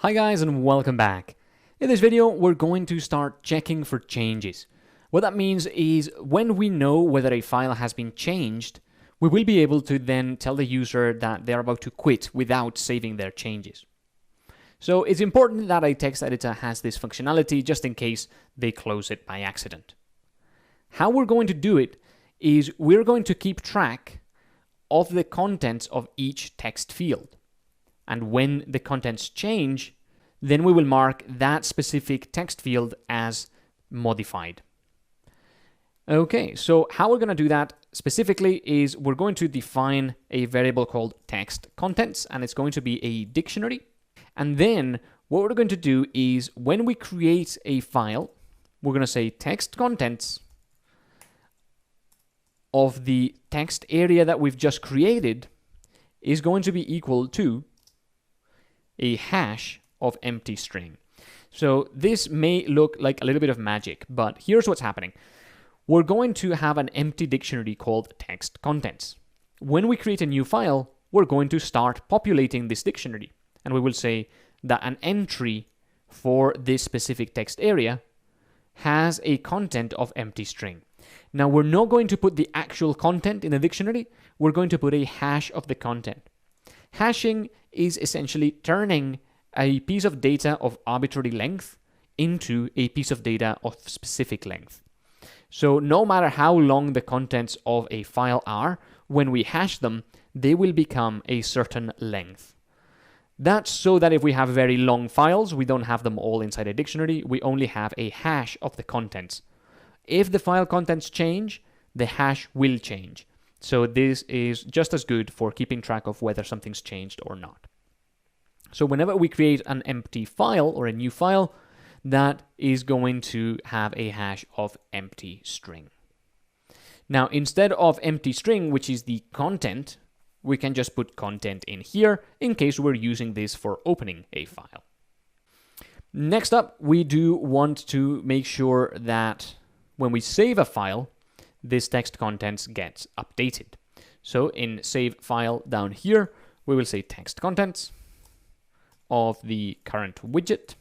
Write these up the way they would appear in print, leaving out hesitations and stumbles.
Hi guys and welcome back. In this video we're going to start checking for changes. What that means is when we know whether a file has been changed, we will be able to then tell the user that they're about to quit without saving their changes. So it's important that a text editor has this functionality just in case they close it by accident. How we're going to do it is we're going to keep track of the contents of each text field. And when the contents change, then we will mark that specific text field as modified. Okay, so how we're going to do that specifically is we're going to define a variable called text contents, and it's going to be a dictionary. And then what we're going to do is when we create a file, we're going to say text contents of the text area that we've just created is going to be equal to a hash of empty string. So this may look like a little bit of magic, but here's what's happening. We're going to have an empty dictionary called text contents. When we create a new file, we're going to start populating this dictionary, and we will say that an entry for this specific text area has a content of empty string. Now we're not going to put the actual content in the dictionary, we're going to put a hash of the content. Hashing is essentially turning a piece of data of arbitrary length into a piece of data of specific length. So no matter how long the contents of a file are, when we hash them, they will become a certain length. That's so that if we have very long files, we don't have them all inside a dictionary, we only have a hash of the contents. If the file contents change, the hash will change. So this is just as good for keeping track of whether something's changed or not. So whenever we create an empty file or a new file, that is going to have a hash of empty string. Now, instead of empty string, which is the content, we can just put content in here in case we're using this for opening a file. Next up, we do want to make sure that when we save a file, this text contents gets updated. So in save file down here, we will say text contents of the current widget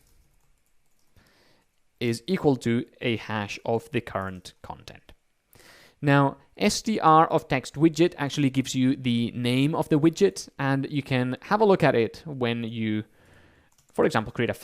is equal to a hash of the current content. Now, str of text widget actually gives you the name of the widget, and you can have a look at it when you, for example, create a